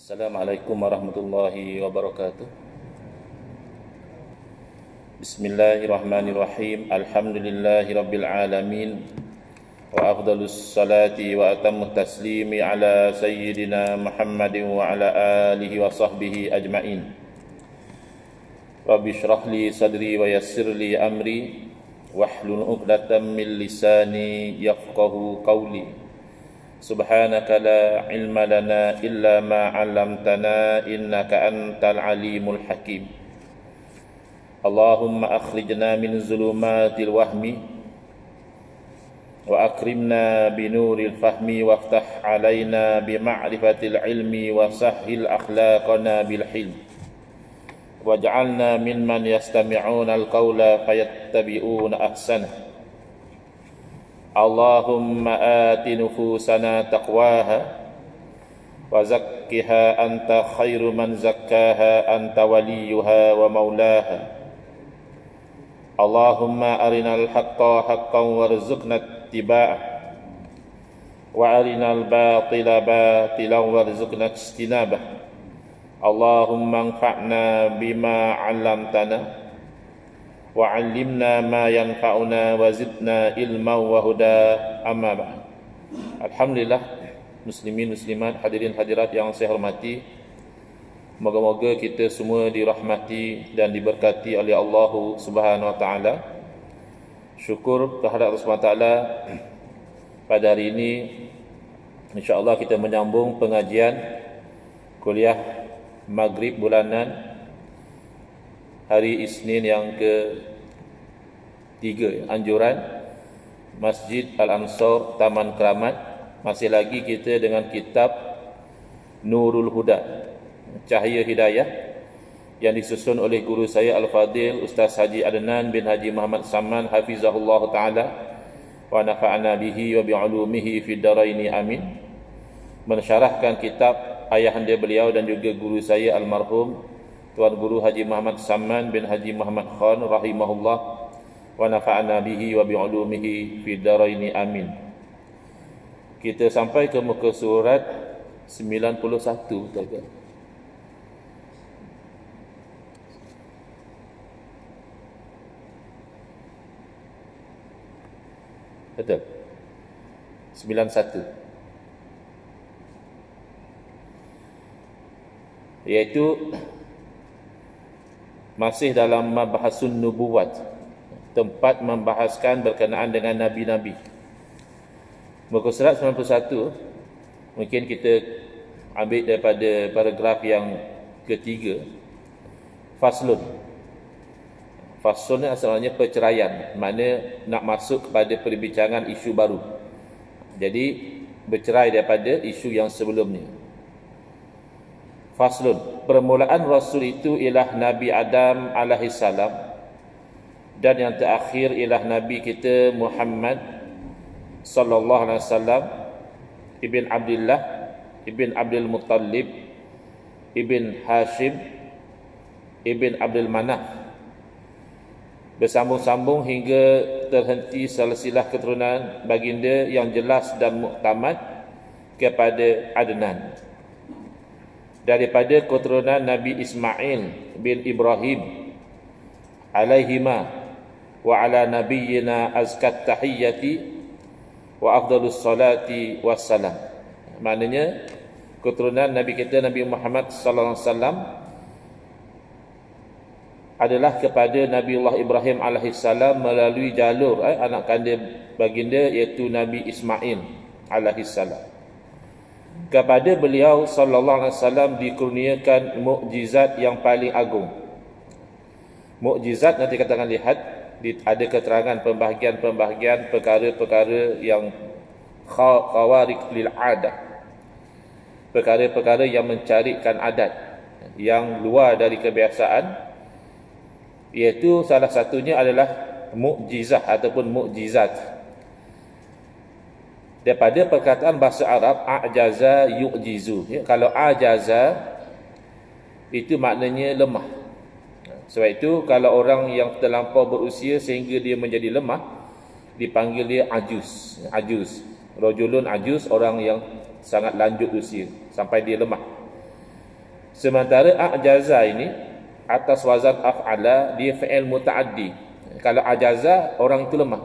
Assalamualaikum warahmatullahi wabarakatuh. Bismillahirrahmanirrahim. Alhamdulillahi rabbil alamin. Wa afdalus salati wa atammu taslimi ala sayyidina Muhammadin wa ala alihi wa sahbihi ajma'in. Rabbi shrah li sadri wa yassir li amri wahlul 'uqdatam min lisani yafqahu qawli. Subhanaka la ilma lana illa ma 'allamtana innaka antal alimul hakim. Allahumma akhrijna min zulumatil wahmi wa akrimna binuril fahmi waftah alaina bima'rifatil ilmi wa sahhil akhlaqana bil hilm waj'alna mimman yastami'una al-qawla fayattabi'una ahsanah. Allahumma ati nufusana taqwaha wa zakkiha anta khairu man zakkaha anta waliyuha wa maulaha. Allahumma arinal haqqa haqqan warzuqna ittiba'ah wa arinal batila batilan warzuqna ijtinabah. Allahumma anfa'na bima 'allamtana wa 'allimna ma yanfa'una wa zidna ilma wa huda, amma ba'd. Alhamdulillah, muslimin muslimat, hadirin hadirat yang saya hormati, moga-moga kita semua dirahmati dan diberkati oleh Allah Subhanahu wa taala. Syukur terhadap Allah Subhanahu wa taala, pada hari ini insya-Allah kita menyambung pengajian kuliah Maghrib bulanan hari Isnin yang ke-3, anjuran Masjid Al-Ansar Taman Keramat. Masih lagi kita dengan kitab Nurul Huda, Cahaya Hidayah, yang disusun oleh guru saya Al-Fadil Ustaz Haji Adnan bin Haji Muhammad Saman hafizahullah ta'ala wa nafa'ana bihi wa bi'ulumihi fid daraini amin. Mensyarahkan kitab ayahanda beliau dan juga guru saya almarhum Tuan Guru Haji Muhammad Saman bin Haji Muhammad Khan rahimahullah wa nafa'ana bihi wa bi'ulumihi fid daraini amin. Kita sampai ke muka surat 91 tadi. Betul. 91. Iaitu masih dalam Mabahasun Nubuwat, tempat membahaskan berkenaan dengan Nabi-Nabi. Muka surat 91, mungkin kita ambil daripada paragraf yang ketiga. Faslun. Faslun ni asalnya perceraian, makna nak masuk kepada perbincangan isu baru. Jadi bercerai daripada isu yang sebelumnya. Faslun, permulaan Rasul itu ialah Nabi Adam alaihissalam, dan yang terakhir ialah Nabi kita Muhammad sallallahu alaihi wasallam, ibn Abdullah, ibn Abdul Muttalib, ibn Hashim, ibn Abdul Manaf, bersambung-sambung hingga terhenti silsilah keturunan baginda yang jelas dan muktamad kepada Adnan, daripada keturunan Nabi Ismail bin Ibrahim alaihima wa ala nabiyyina azkat tahiyyati wa afdalus salati wassalam. Maknanya keturunan Nabi kita Nabi Muhammad sallallahu alaihi wasallam adalah kepada Nabiullah Ibrahim alaihissalam melalui jalur anak kandung baginda iaitu Nabi Ismail alaihissalam. Kepada beliau sallallahu alaihi wasallam dikurniakan mukjizat yang paling agung. Mukjizat nanti katakan lihat ada keterangan pembahagian perkara-perkara yang khawariq lil adah. Perkara-perkara yang mencarikan adat, yang luar dari kebiasaan, iaitu salah satunya adalah mukjizat ataupun mukjizat. Daripada perkataan bahasa Arab ajaza yu'jizu, ya, kalau ajaza itu maknanya lemah. Sebab itu kalau orang yang terlampau berusia sehingga dia menjadi lemah, dipanggil dia ajuz. Ajuz, rajulun ajuz, orang yang sangat lanjut usia sampai dia lemah. Sementara a'jaza ini atas wazan af'ala, dia fi'il muta'addi. Kalau ajaza, orang itu lemah.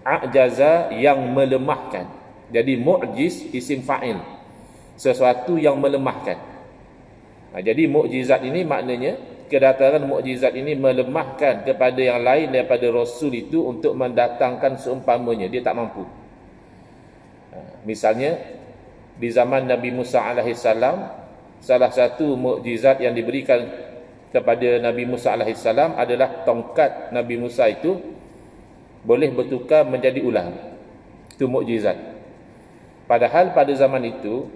A'jaza yang melemahkan. Jadi mu'jiz isim fa'il, sesuatu yang melemahkan. Jadi mukjizat ini maknanya kedatangan mukjizat ini melemahkan kepada yang lain daripada Rasul itu untuk mendatangkan seumpamanya. Dia tak mampu. Misalnya di zaman Nabi Musa alaihissalam, salah satu mukjizat yang diberikan kepada Nabi Musa alaihissalam adalah tongkat Nabi Musa itu boleh bertukar menjadi ular. Itu mukjizat. Padahal pada zaman itu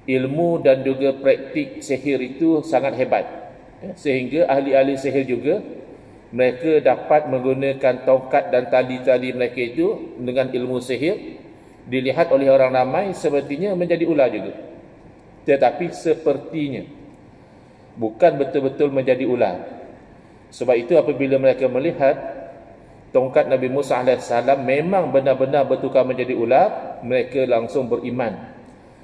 ilmu dan juga praktik sihir itu sangat hebat, sehingga ahli-ahli sihir juga mereka dapat menggunakan tongkat dan tali-tali mereka itu dengan ilmu sihir, dilihat oleh orang ramai sepertinya menjadi ular juga, tetapi sepertinya bukan betul-betul menjadi ular. Sebab itu apabila mereka melihat tongkat Nabi Musa AS memang benar-benar bertukar menjadi ular, mereka langsung beriman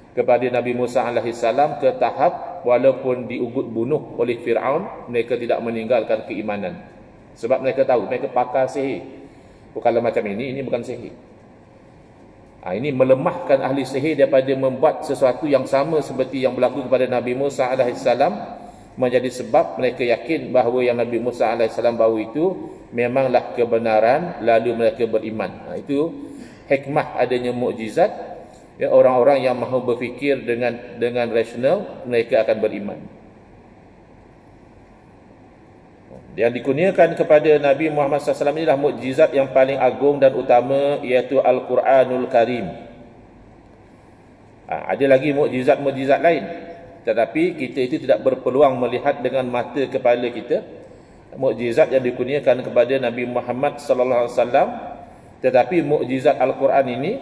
kepada Nabi Musa AS ke tahap walaupun diugut bunuh oleh Fir'aun, mereka tidak meninggalkan keimanan. Sebab mereka tahu, mereka pakar sihir. Bukanlah macam ini bukan sihir. Ini melemahkan ahli sihir daripada membuat sesuatu yang sama seperti yang berlaku kepada Nabi Musa AS, menjadi sebab mereka yakin bahawa yang Nabi Musa AS bawa itu memanglah kebenaran, lalu mereka beriman. Itu hikmah adanya mukjizat. Orang-orang yang mahu berfikir dengan rasional, mereka akan beriman. Yang dikurniakan kepada Nabi Muhammad SAW inilah mukjizat yang paling agung dan utama, iaitu Al-Quranul Karim. Ada lagi mukjizat-mukjizat lain, tetapi kita itu tidak berpeluang melihat dengan mata kepala kita mukjizat yang dikurniakan kepada Nabi Muhammad SAW. Tetapi mukjizat Al-Quran ini,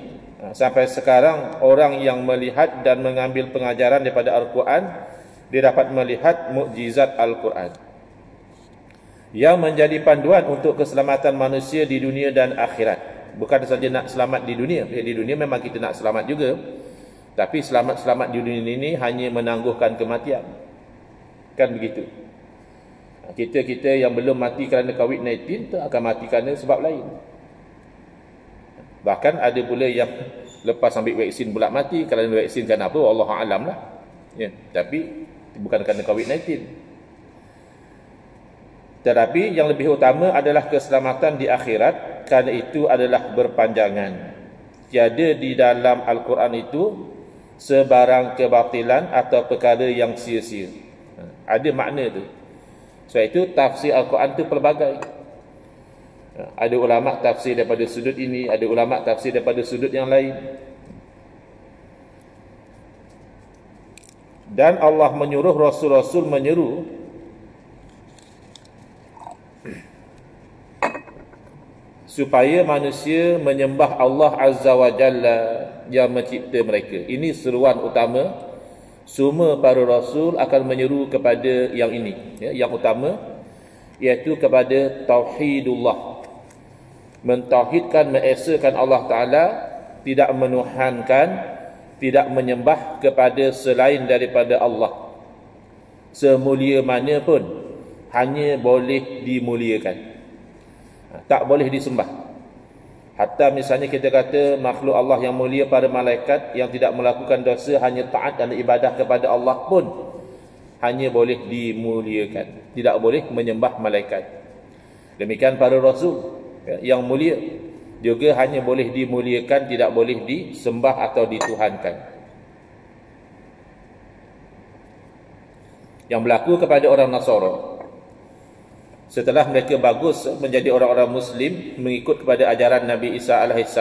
sampai sekarang orang yang melihat dan mengambil pengajaran daripada Al-Quran, dia dapat melihat mukjizat Al-Quran yang menjadi panduan untuk keselamatan manusia di dunia dan akhirat. Bukan saja nak selamat di dunia. Di dunia memang kita nak selamat juga, tapi selamat-selamat di dunia ini hanya menangguhkan kematian. Kan begitu. Kita yang belum mati kerana COVID-19 tu akan mati kerana sebab lain. Bahkan ada pula yang lepas ambil vaksin pula mati kerana vaksin kerana apa, Wallahu a'lam lah. Tapi bukan kerana COVID-19. Tetapi yang lebih utama adalah keselamatan di akhirat, kerana itu adalah berpanjangan. Tiada di dalam Al-Quran itu sebarang kebatilan atau perkara yang sia-sia. Ada makna tu. Sebab itu tafsir Al-Quran itu pelbagai. Ada ulama tafsir daripada sudut ini, ada ulama tafsir daripada sudut yang lain. Dan Allah menyuruh Rasul-Rasul menyeru supaya manusia menyembah Allah Azza wa Jalla yang mencipta mereka. Ini seruan utama. Semua para Rasul akan menyeru kepada yang ini, yang utama, iaitu kepada Tauhidullah. Mentauhidkan, mengesakan Allah Ta'ala, tidak menuhankan, tidak menyembah kepada selain daripada Allah. Semulia mana pun, hanya boleh dimuliakan, tak boleh disembah. Hatta misalnya kita kata makhluk Allah yang mulia, para malaikat yang tidak melakukan dosa, hanya taat dan ibadah kepada Allah pun hanya boleh dimuliakan, tidak boleh menyembah malaikat. Demikian para Rasul yang mulia juga hanya boleh dimuliakan, tidak boleh disembah atau dituhankan. Yang berlaku kepada orang Nasara, setelah mereka bagus menjadi orang-orang Muslim, mengikut kepada ajaran Nabi Isa AS,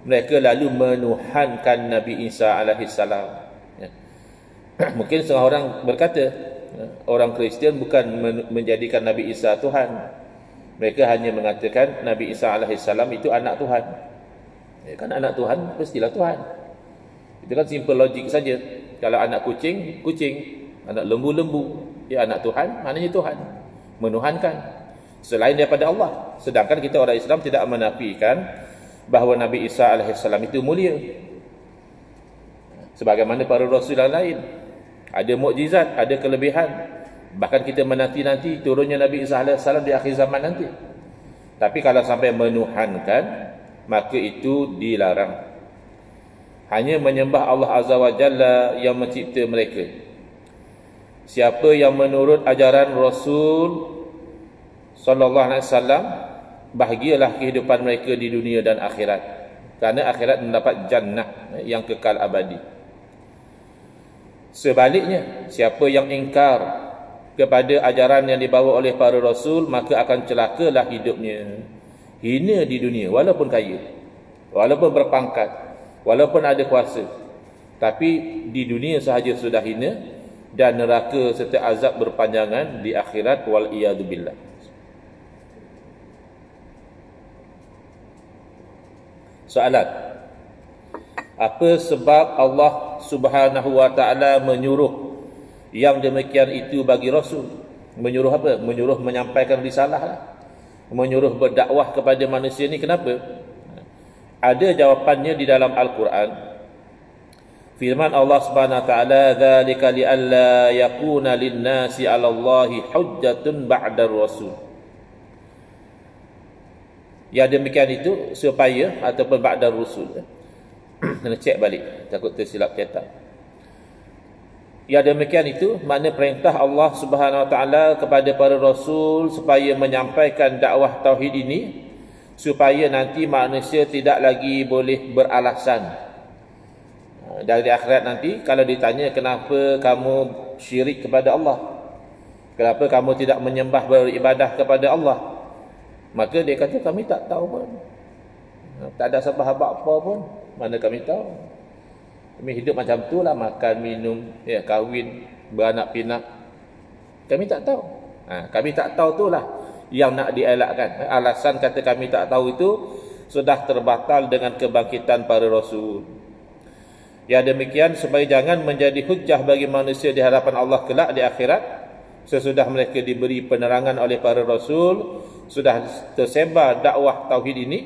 mereka lalu menuhankan Nabi Isa AS. Mungkin setengah orang berkata, orang Kristian bukan menjadikan Nabi Isa Tuhan. Mereka hanya mengatakan Nabi Isa AS itu anak Tuhan. Kan anak Tuhan, pastilah Tuhan. Itu kan simple logik saja. Kalau anak kucing, kucing. Anak lembu, anak Tuhan, maknanya Tuhan. Menuhankan selain daripada Allah. Sedangkan kita orang Islam tidak menafikan bahawa Nabi Isa AS itu mulia sebagaimana para Rasul yang lain. ada mukjizat, ada kelebihan. Bahkan kita menanti-nanti turunnya Nabi Isa AS di akhir zaman nanti. Tapi kalau sampai menuhankan, maka itu dilarang. Hanya menyembah Allah Azza wa Jalla yang mencipta mereka. Siapa yang menurut ajaran Rasul sallallahu alaihi wasallam, bahagialah kehidupan mereka di dunia dan akhirat. Kerana akhirat mendapat jannah yang kekal abadi. Sebaliknya, siapa yang ingkar kepada ajaran yang dibawa oleh para rasul, maka akan celakalah hidupnya. Hina di dunia, walaupun kaya, walaupun berpangkat, walaupun ada kuasa. Tapi di dunia sahaja sudah hina, dan neraka serta azab berpanjangan di akhirat, wal iyadu billah. Soalan: apa sebab Allah Subhanahu wa taala menyuruh yang demikian itu bagi Rasul? Menyuruh apa? Menyuruh menyampaikan risalah lah. Menyuruh berdakwah kepada manusia ni. Kenapa? Ada jawapannya di dalam Al-Quran. Firman Allah Subhanahu wa taala, "Dzalika li'alla yakuna lin-nasi 'ala Allahi hujjatun ba'da rasul." Ya, demikian itu supaya, ataupun ba'da rasul. Kena cek balik, takut tersilap cetak. Ya, demikian itu makna perintah Allah Subhanahu wa taala kepada para rasul supaya menyampaikan dakwah tauhid ini, supaya nanti manusia tidak lagi boleh beralasan. Dari akhirat nanti kalau ditanya, kenapa kamu syirik kepada Allah, kenapa kamu tidak menyembah beribadah kepada Allah, maka dia kata, kami tak tahu pun, tak ada sebab apa pun, mana kami tahu. Kami hidup macam tu lah, makan, minum, ya, kahwin, beranak pinak. Kami tak tahu. Kami tak tahu tu lah yang nak dielakkan. Alasan kata kami tak tahu itu sudah terbatal dengan kebangkitan para rasul. Ya, demikian supaya jangan menjadi hujjah bagi manusia di hadapan Allah kelak di akhirat, sesudah mereka diberi penerangan oleh para rasul, sudah tersebar dakwah tauhid ini,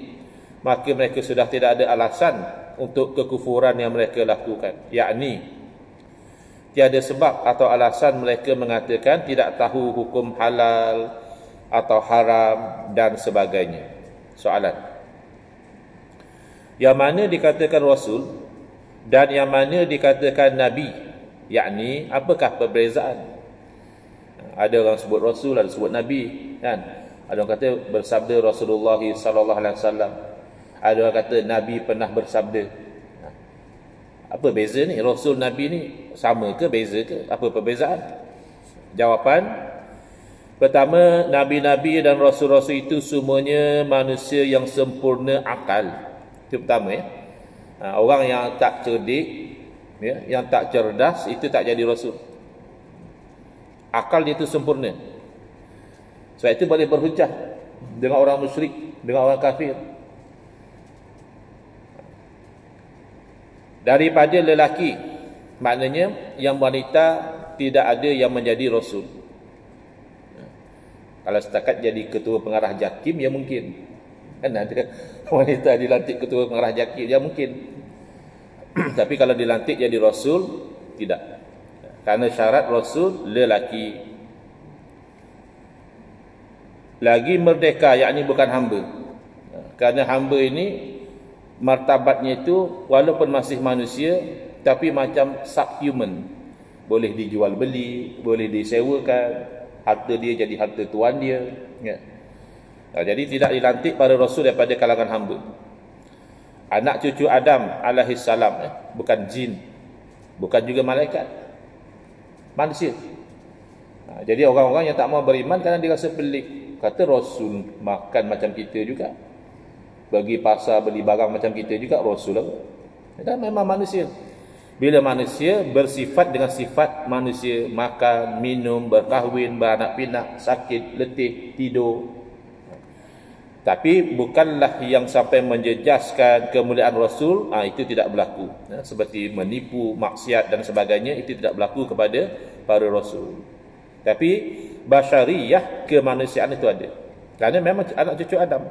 maka mereka sudah tidak ada alasan untuk kekufuran yang mereka lakukan. Yakni tiada sebab atau alasan mereka mengatakan tidak tahu hukum halal atau haram dan sebagainya. Soalan: yang mana dikatakan rasul dan yang mana dikatakan nabi? Yakni apakah perbezaan? Ada orang sebut rasul, ada sebut nabi, kan? Ada orang kata bersabda Rasulullah sallallahu alaihi wasallam. Ada orang kata nabi pernah bersabda. Apa beza ni? Rasul, nabi ni sama ke, beza ke? Apa perbezaan? Jawapan: pertama, nabi-nabi dan rasul-rasul itu semuanya manusia yang sempurna akal. Itu pertama, ya. Orang yang tak cerdik, ya, yang tak cerdas, itu tak jadi rasul. Akal dia itu sempurna. Sebab itu boleh berhujah dengan orang musyrik, dengan orang kafir. Daripada lelaki, maknanya yang wanita tidak ada yang menjadi rasul. Kalau setakat jadi ketua pengarah JAKIM, ya mungkin. Kan ada wanita dilantik ketua pengarah JAKIM, ya mungkin. Tapi kalau dilantik jadi rasul, tidak. Karena syarat rasul lelaki. Lagi merdeka, yakni bukan hamba. Kerana hamba ini martabatnya itu walaupun masih manusia, tapi macam subhuman. Boleh dijual beli, boleh disewakan, harta dia jadi harta tuan dia, ya. Jadi tidak dilantik para rasul daripada kalangan hamba. Anak cucu Adam alaihissalam, bukan jin, bukan juga malaikat, manusia. Jadi orang-orang yang tak mau beriman kerana dia rasa pelik. Kata rasul makan macam kita juga, bagi pasar beli barang macam kita juga, rasul apa? Dan memang manusia. Bila manusia bersifat dengan sifat manusia, makan, minum, berkahwin, beranak pinak, sakit, letih, tidur. Tapi bukanlah yang sampai menjejaskan kemuliaan rasul, itu tidak berlaku. Seperti menipu, maksiat dan sebagainya, itu tidak berlaku kepada para rasul. Tapi basyariyah, kemanusiaan itu ada. Kerana memang anak cucu Adam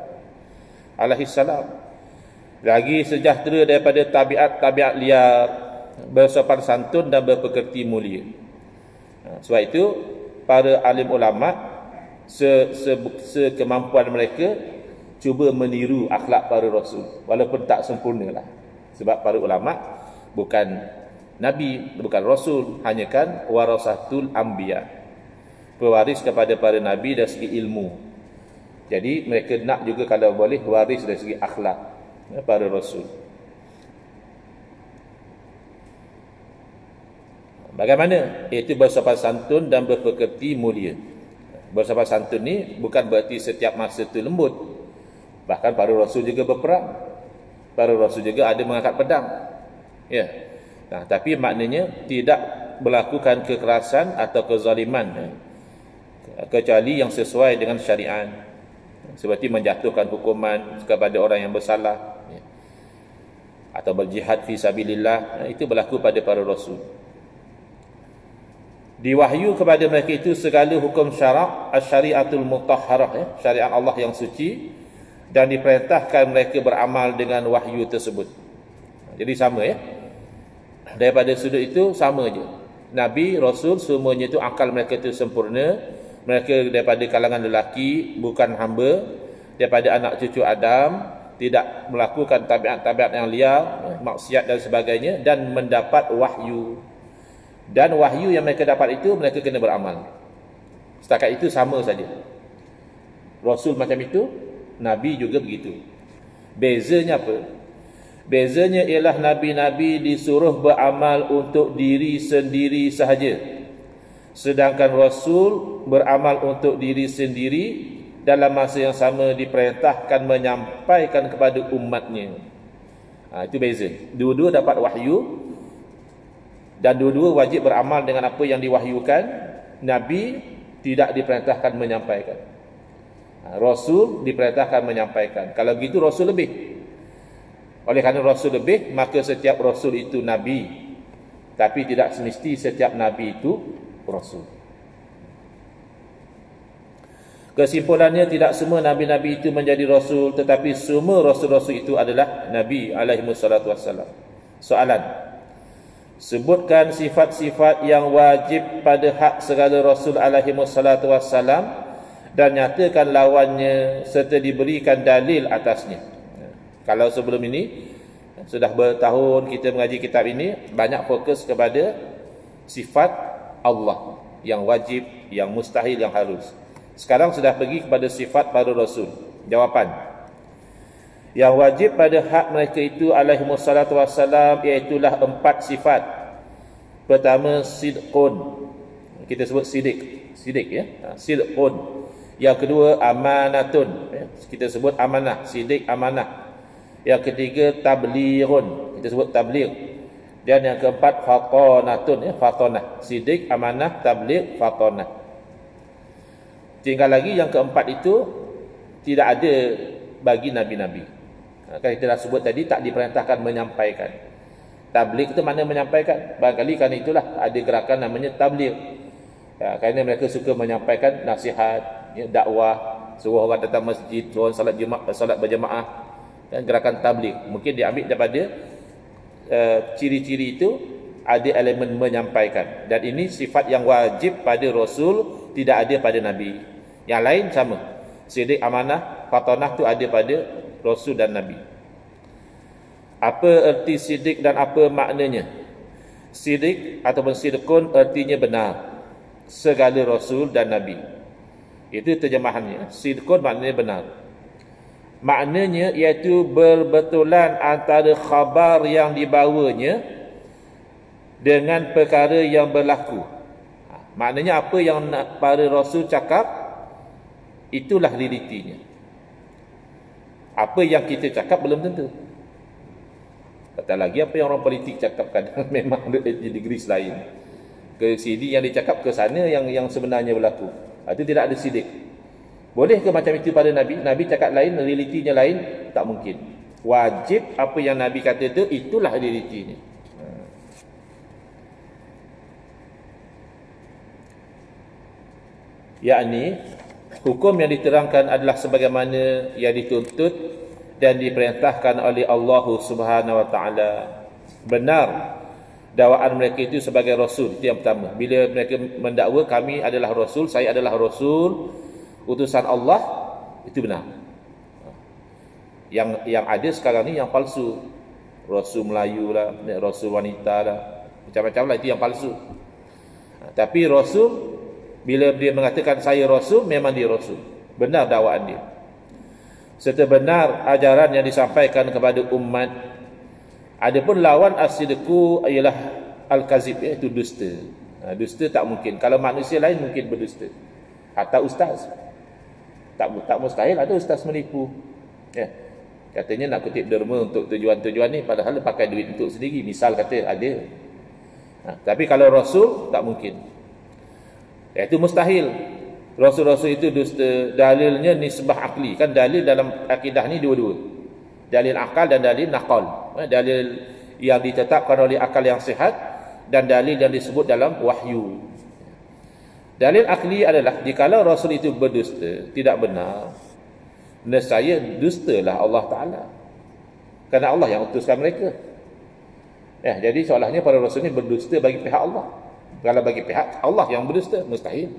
alaihissalam lagi sejahtera daripada tabiat-tabiat liar, bersopan santun dan berpekerti mulia. Sebab itu para alim ulama sekemampuan mereka cuba meniru akhlak para rasul, walaupun tak sempurnalah. Sebab para ulama bukan nabi, bukan rasul, hanya kan warasatul anbiya, pewaris kepada para nabi dari segi ilmu. Jadi mereka nak juga kalau boleh waris dari segi akhlak para rasul. Bagaimana? Iaitu bersopan santun dan berpekerti mulia. Bersopan santun ni bukan berarti setiap masa tu lembut. Bahkan para rasul juga berperang. Para rasul juga ada mengangkat pedang. Ya. Nah, tapi maknanya tidak melakukan kekerasan atau kezaliman kecuali yang sesuai dengan syariat. Seperti menjatuhkan hukuman kepada orang yang bersalah, ya, atau berjihad fi sabilillah. Itu berlaku pada para rasul. Diwahyu kepada mereka itu segala hukum syarak, syariatul mutahharah, ya, syariat Allah yang suci, dan diperintahkan mereka beramal dengan wahyu tersebut. Jadi sama, ya. Daripada sudut itu sama je. Nabi, Rasul semuanya itu akal mereka itu sempurna. Mereka daripada kalangan lelaki, bukan hamba, daripada anak cucu Adam, tidak melakukan tabiat-tabiat yang liar, maksiat dan sebagainya, dan mendapat wahyu. Dan wahyu yang mereka dapat itu mereka kena beramal. Setakat itu sama saja. Rasul macam itu, Nabi juga begitu. Bezanya apa? Bezanya ialah Nabi-Nabi disuruh beramal untuk diri sendiri sahaja, sedangkan Rasul beramal untuk diri sendiri, dalam masa yang sama diperintahkan menyampaikan kepada umatnya. Itu beza. Dua-dua dapat wahyu dan dua-dua wajib beramal dengan apa yang diwahyukan. Nabi tidak diperintahkan menyampaikan. Rasul diperintahkan menyampaikan. Kalau begitu Rasul lebih. Oleh kerana Rasul lebih, maka setiap Rasul itu Nabi. Tapi tidak semesti setiap Nabi itu Rasul. Kesimpulannya, tidak semua Nabi-Nabi itu menjadi Rasul, tetapi semua Rasul-Rasul itu adalah Nabi alaihissalatu wassalam. Soalan: sebutkan sifat-sifat yang wajib pada hak segala Rasul alaihissalatu wassalam dan nyatakan lawannya serta diberikan dalil atasnya. Kalau sebelum ini sudah bertahun kita mengaji kitab ini, banyak fokus kepada sifat Allah yang wajib, yang mustahil, yang harus. Sekarang sudah pergi kepada sifat para Rasul. Jawapan: yang wajib pada hak mereka itu alaihissalatu wassalam iaitulah 4 sifat. Pertama, sidqun. Kita sebut sidik. Sidik, ya. Sidqun. Yang kedua, amanatun. Kita sebut amanah. Sidik, amanah. Yang ketiga, tablighun. Kita sebut tabligh. Dan yang keempat, fatonatun. Fatonah. Sidik, amanah, tabligh, fatonah. Tinggal lagi yang keempat itu tidak ada bagi Nabi-Nabi. Kan kita dah sebut tadi, tak diperintahkan menyampaikan. Tabligh itu mana menyampaikan? Barangkali kerana itulah ada gerakan namanya tabligh. Kerana mereka suka menyampaikan nasihat, dakwah, suruh orang datang masjid, suruh salat berjemaah, dan gerakan tabligh. Mungkin diambil daripada ciri-ciri itu ada elemen menyampaikan. Dan ini sifat yang wajib pada Rasul, tidak ada pada Nabi. Yang lain sama. Sidik, amanah, fatonah tu ada pada Rasul dan Nabi. Apa erti sidik dan apa maknanya? Sidik ataupun sidqun ertinya benar. Segala Rasul dan Nabi. Itu terjemahannya. Sidqun maknanya benar. Maknanya iaitu berbetulan antara khabar yang dibawanya dengan perkara yang berlaku. Maknanya apa yang para Rasul cakap, itulah realitinya. Apa yang kita cakap belum tentu. Kata lagi apa yang orang politik cakap kadang memang ada degree lain. Ke sini yang dicakap, ke sana yang sebenarnya berlaku. Itu tidak ada sidik. Boleh ke macam itu pada Nabi? Nabi cakap lain, realitinya lain? Tak mungkin. Wajib apa yang Nabi kata itu, itulah realitinya. Yakni hukum yang diterangkan adalah sebagaimana yang dituntut dan diperintahkan oleh Allah Subhanahu wa taala. Benar dakwaan mereka itu sebagai rasul. Itu yang pertama. Bila mereka mendakwa kami adalah rasul, saya adalah rasul utusan Allah, itu benar. Yang ada sekarang ni yang palsu. Rasul Melayu lah, rasul wanita lah, macam-macam lah, itu yang palsu. Tapi rasul, bila dia mengatakan saya rasul, memang dia rasul. Benar dakwaan dia. Serta benar ajaran yang disampaikan kepada umat. Adapun lawan as-sidqu ialah al-kazib, iaitu dusta. Dusta tak mungkin. Kalau manusia lain mungkin berdusta. Hatta ustaz. Tak mustahil ada ustaz menipu. Ya. Katanya nak kutip derma untuk tujuan-tujuan ni, padahal pakai duit untuk sendiri. Misal kata ada. Tapi kalau rasul tak mungkin. Iaitu mustahil. Rasul-rasul itu dusta. Dalilnya nisbah akli. Kan dalil dalam akidah ni dua-dua. Dalil akal dan dalil naqal. Dalil yang ditetapkan oleh akal yang sihat dan dalil yang disebut dalam wahyu. Dalil akli adalah jikalau rasul itu berdusta, tidak benar, nescaya dustalah Allah Ta'ala. Kerana Allah yang utuskan mereka. Jadi seolahnya para rasul ini berdusta bagi pihak Allah. Kalau bagi pihak Allah yang berdusta, mustahil.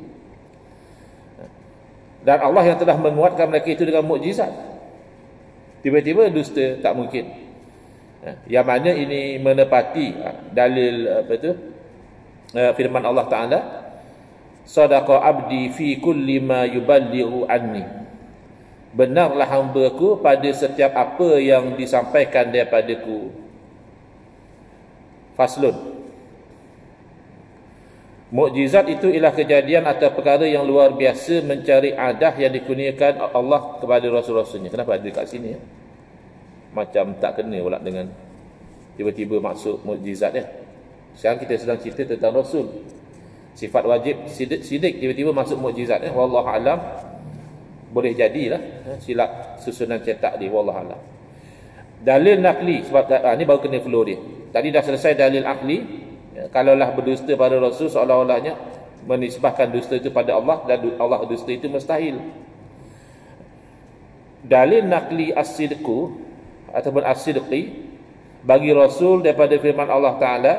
Dan Allah yang telah menguatkan mereka itu dengan mukjizat, tiba-tiba dusta, tak mungkin. Yang mana ini menepati dalil firman Allah Ta'ala, sadaqa abdi fi kulli ma yuballighu anni. Benarlah hamba-Ku pada setiap apa yang disampaikan daripadaku. Faslun. Mukjizat itu ialah kejadian atau perkara yang luar biasa mencari adah yang dikurniakan Allah kepada rasul-rasulnya. Kenapa ada kat sini? Macam tak kena pula dengan tiba-tiba maksud mukjizat ya. Sekarang kita sedang cerita tentang rasul. Sifat wajib sidik tiba-tiba masuk mukjizat ya. Wallahu alam. Boleh jadilah silap susunan cetak dia, wallahu alam. Dalil nakli, sebab ni baru kena flow dia. Tadi dah selesai dalil akli. Kalaulah berdusta pada rasul, seolah-olahnya menisbahkan dusta itu pada Allah, dan Allah dusta itu mustahil. Dalil nakli as-sidqu ataupun as-sidqi bagi rasul daripada firman Allah Ta'ala,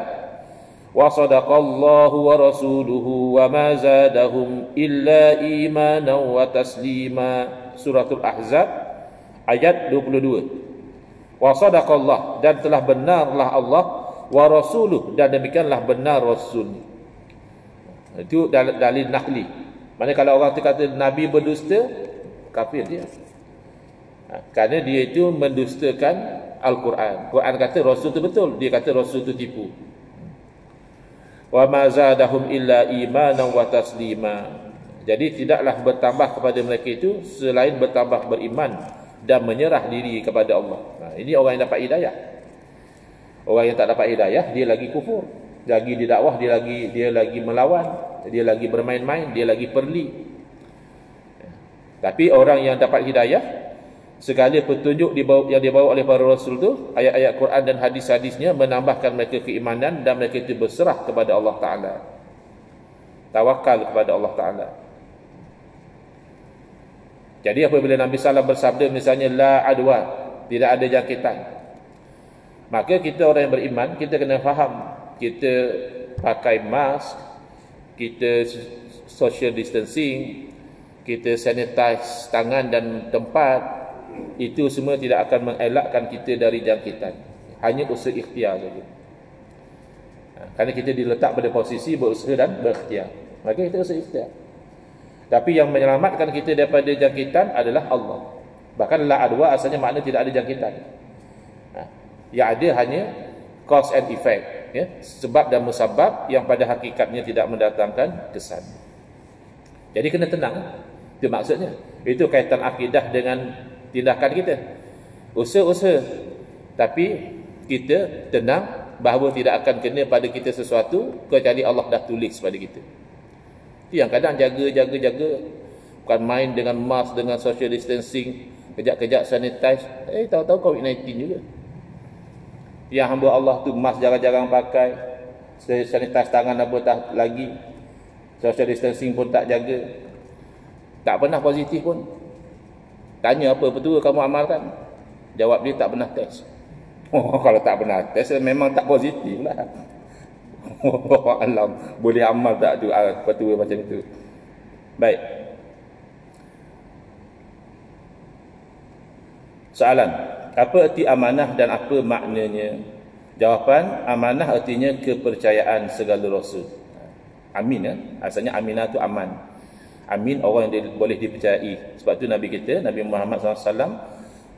wa sadaqallahu wa rasuluhu wa ma zadahum illa imanan wa taslima. Suratul Ahzab ayat 22. Wa sadaqallah, dan telah benarlah Allah, wa rasuluh, dan demikianlah benar rasul. Itu dalil nakli. Maksudnya kalau orang tu kata Nabi berdusta, kafir dia. Kerana dia itu mendustakan Al-Quran. Quran kata rasul tu betul, dia kata rasul tu tipu. Wa ma zadahum illa imanan wa taslima. Jadi tidaklah bertambah kepada mereka itu selain bertambah beriman dan menyerah diri kepada Allah. Ini orang yang dapat hidayah. Orang yang tak dapat hidayah, dia lagi kufur, lagi didakwah, dia lagi melawan, dia lagi bermain-main, dia lagi perli. Tapi orang yang dapat hidayah, segala petunjuk yang dibawa oleh para rasul tu, ayat-ayat Quran dan hadis-hadisnya menambahkan mereka keimanan, dan mereka itu berserah kepada Allah Ta'ala, tawakal kepada Allah Ta'ala. Jadi apabila Nabi SAW bersabda misalnya la adwa, tidak ada jangkitan, maka kita orang yang beriman, kita kena faham, kita pakai mask, kita social distancing, kita sanitize tangan dan tempat, itu semua tidak akan mengelakkan kita dari jangkitan. Hanya usaha ikhtiar saja. Kerana kita diletak pada posisi berusaha dan berikhtiar, maka kita usaha ikhtiar. Tapi yang menyelamatkan kita daripada jangkitan adalah Allah. Bahkan la adwa asalnya makna tidak ada jangkitan. Yang ada hanya cause and effect, ya? Sebab dan musabab yang pada hakikatnya tidak mendatangkan kesan. Jadi kena tenang. Itu maksudnya. Itu kaitan akidah dengan tindakan kita. Usaha-usaha, tapi kita tenang bahawa tidak akan kena pada kita sesuatu kecuali Allah dah tulis pada kita. Itu yang kadang jaga, bukan main dengan mask, dengan social distancing, kejap-kejap sanitize, tahu-tahu COVID-19 juga. Yang hamba Allah tu mask jarang-jarang pakai, sanitize tangan apa tak lagi, social distancing pun tak jaga, tak pernah positif pun. Tanya apa betul kamu amalkan, jawab dia tak pernah test. Kalau tak pernah test memang tak positif lah. Alam boleh amal tak tu fatwa macam itu. Baik. Soalan, apa erti amanah dan apa maknanya? Jawapan, amanah artinya kepercayaan segala rasul. Amin ya. Asalnya aminah tu aman. Amin orang yang boleh dipercayai. Sebab tu Nabi kita, Nabi Muhammad SAW,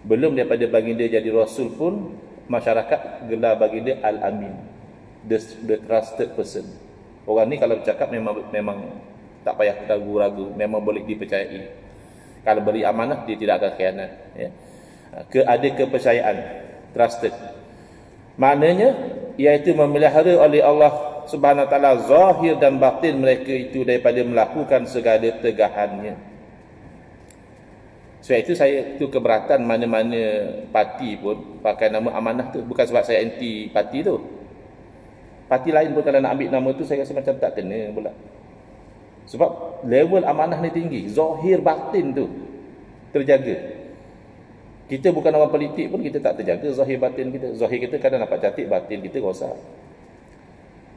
belum daripada baginda jadi rasul pun masyarakat gelar baginda Al-Amin, the trusted person. Orang ni kalau bercakap memang tak payah ragu-ragu, memang boleh dipercayai. Kalau beri amanah dia tidak akan khianat ya. Ada kepercayaan, trusted. Maknanya iaitu memelihara oleh Allah Subhanahu Wa Taala zahir dan batin mereka itu daripada melakukan segala tegahannya. Sebab itu saya tu keberatan mana-mana parti pun pakai nama amanah tu. Bukan sebab saya anti parti tu. Parti lain pun kalau nak ambil nama tu saya rasa macam tak kena pula. Sebab level amanah ni tinggi, zahir batin tu terjaga. Kita bukan orang politik pun kita tak terjaga zahir batin kita. Zahir kita kadang nampak cantik, batin kita rosak.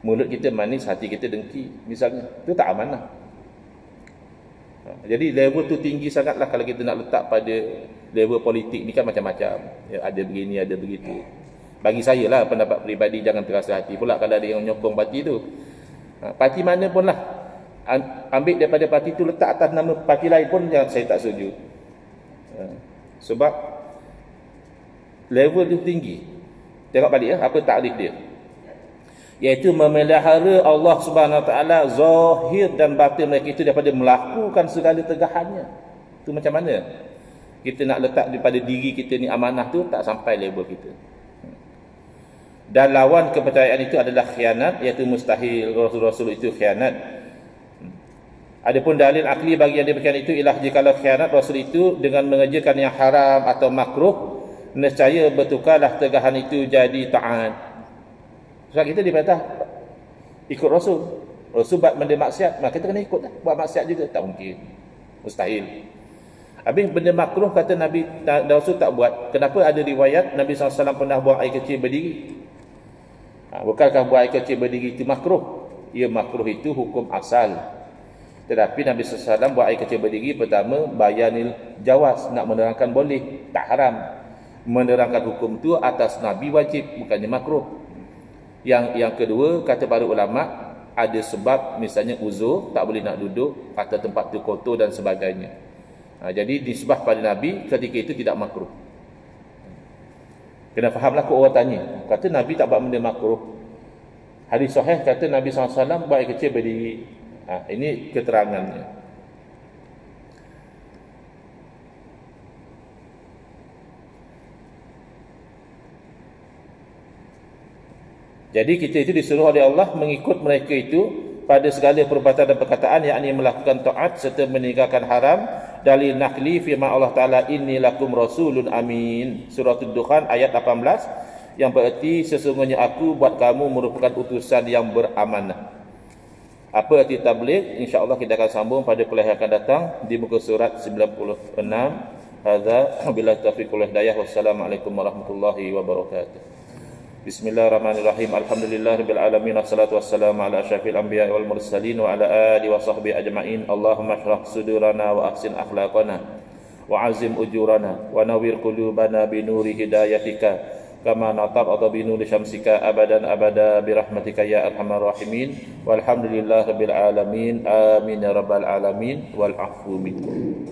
Mulut kita manis, hati kita dengki misalnya. Itu tak amanah. Jadi level tu tinggi sangatlah kalau kita nak letak pada level politik ni kan macam-macam. Ya, ada begini, ada begitu. Bagi saya lah pendapat peribadi, jangan terasa hati pula kalau ada yang menyokong parti tu. Parti mana pun lah. Ambil daripada parti tu letak atas nama parti lain pun saya tak setuju. Sebab level tu tinggi. Tengok balik ya, apa takrif dia. Iaitu memelihara Allah Subhanahu Wa Taala zahir dan batin mereka itu daripada melakukan segala tegahannya. Itu macam mana kita nak letak daripada diri kita ni amanah tu tak sampai level kita. Dan lawan kepercayaan itu adalah khianat, iaitu mustahil Rasul-Rasul itu khianat. Adapun dalil akli bagi yang demikian itu ialah jikalau khianat Rasul itu dengan mengerjakan yang haram atau makruh, nescaya bertukarlah tegahan itu jadi taat. Sebab kita diperintah ikut Rasul. Rasul buat benda maksiat, maka kita kena ikut lah. Buat maksiat juga tak mungkin. Mustahil. Habis benda makruh kata Nabi Rasul tak buat. Kenapa ada riwayat Nabi SAW pernah buang air kecil berdiri? Bukankah buang air kecil berdiri itu makruh? Ya, makruh itu hukum asal. Tetapi Nabi SAW buang air kecil berdiri, pertama bayanil jawaz, nak menerangkan boleh, tak haram. Menerangkan hukum tu atas Nabi wajib, bukannya makruh. Yang kedua, kata para ulama, ada sebab misalnya uzur, tak boleh nak duduk atau tempat tu kotor dan sebagainya. Jadi disebah pada Nabi ketika itu tidak makruh. Kena fahamlah kau orang tanya, kata Nabi tak buat benda makruh. Hadis sahih kata Nabi SAW buat air kecil berdiri. Ini keterangannya. Jadi kita itu disuruh oleh Allah mengikut mereka itu pada segala perbuatan dan perkataan, yakni melakukan taat serta meninggalkan haram. Dalil nakli firman Allah Ta'ala, inni lakum rasulun amin, surah Ad-Dukhan ayat 18, yang bererti sesungguhnya aku buat kamu merupakan utusan yang beramanah. Apa arti tabligh? InsyaAllah kita akan sambung pada kuliah yang akan datang di muka surat 96. Hadza billahi taufiq wal hidayah. Wassalamualaikum warahmatullahi wabarakatuh. Bismillahirrahmanirrahim. Alhamdulillahirabbil alamin, wassalatu wassalamu ala asyrafil anbiya'i wal mursalin wa ala alihi wa sahbihi ajma'in. Allahumma shrah sudurana wa ahsin akhlaqana wa azim ujurana wa nawwir qulubana bi nuri hidayatika kama nata'ata bi nuri syamsika abadan abada bi rahmatika ya arhamar rahimin. Walhamdulillahirabbil alamin. Amin ya rabbal alamin. Wal afwu minkum.